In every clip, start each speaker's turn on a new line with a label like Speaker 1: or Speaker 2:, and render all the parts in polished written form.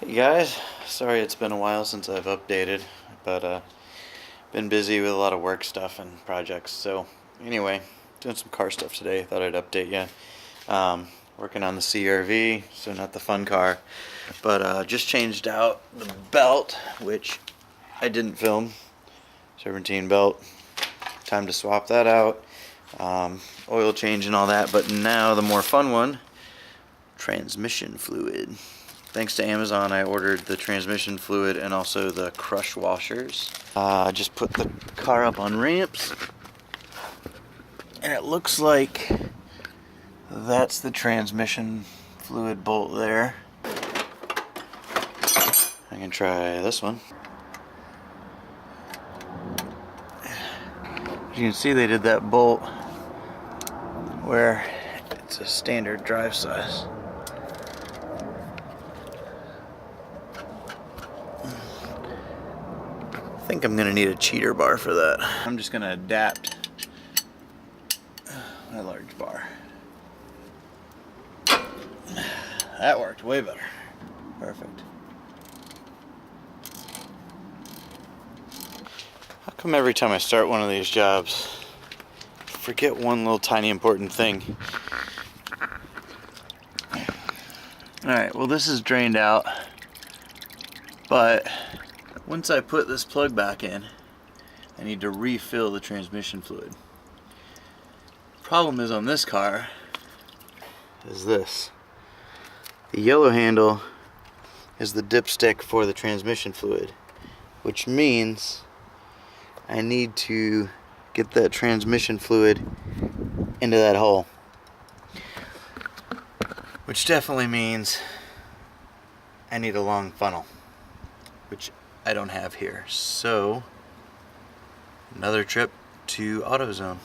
Speaker 1: Hey guys, sorry it's been a while since I've updated, but been busy with a lot of work stuff and projects. So anyway, doing some car stuff today. Thought I'd update you. Working on the CRV, so not the fun car, but just changed out the belt, which I didn't film. Serpentine belt. Time to swap that out. Oil change and all that. But now the more fun one, transmission fluid. Thanks to Amazon, I ordered the transmission fluid and also the crush washers. I just put the car up on ramps, and it looks like that's the transmission fluid bolt there. I can try this one. As you can see, they did that bolt where it's a standard drive size. I think I'm gonna need a cheater bar for that. I'm just gonna adapt my large bar. That worked way better. Perfect. How come every time I start one of these jobs, I forget one little tiny important thing? Alright, well this is drained out, but once I put this plug back in, I need to refill the transmission fluid. Problem is on this car is this. The yellow handle is the dipstick for the transmission fluid, which means I need to get that transmission fluid into that hole. Which definitely means I need a long funnel, which I don't have here. So another trip to AutoZone.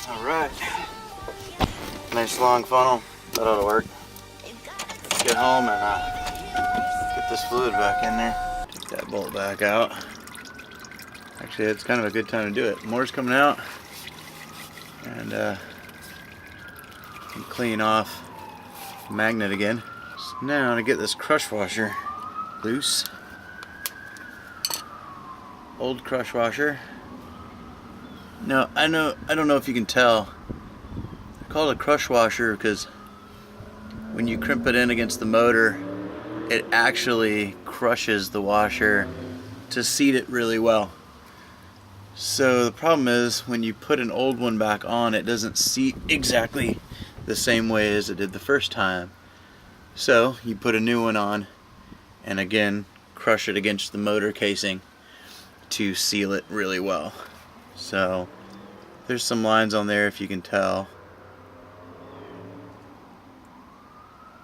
Speaker 1: All right, nice long funnel. That ought to work. Let's get home and get this fluid back in there. Take that bolt back out. Actually, it's kind of a good time to do it. More's coming out, and can clean off the magnet again. So now to get this crush washer loose. Old crush washer. Now I don't know if you can tell. I call it a crush washer because when you crimp it in against the motor, it actually crushes the washer to seat it really well. So the problem is when you put an old one back on, it doesn't seat exactly the same way as it did the first time. So you put a new one on and again crush it against the motor casing to seal it really well. So there's some lines on there, if you can tell,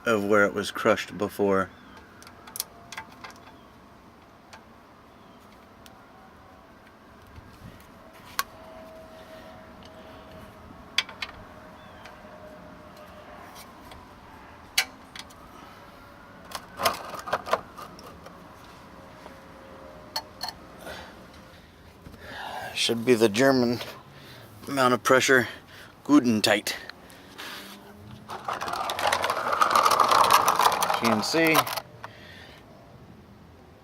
Speaker 1: of where it was crushed before. Should be the German amount of pressure, Guten tight. As you can see,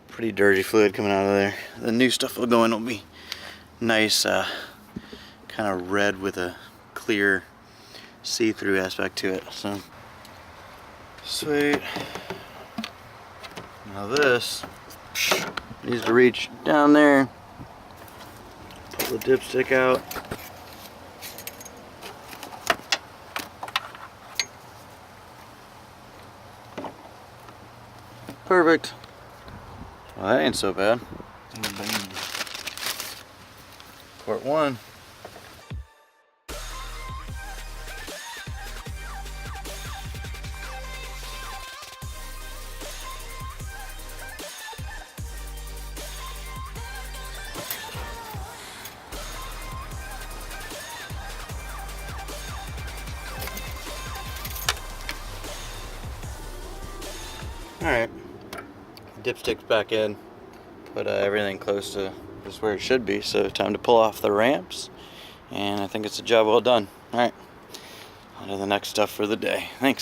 Speaker 1: pretty dirty fluid coming out of there. The new stuff will go in, will be nice, kind of red with a clear see-through aspect to it. So sweet. Now this needs to reach down there. Pull the dipstick out. Perfect. Well, that ain't so bad. Part one. Alright, dipsticks back in, put everything close to just where it should be. So time to pull off the ramps, and I think it's a job well done. All right, on to the next stuff for the day. Thanks.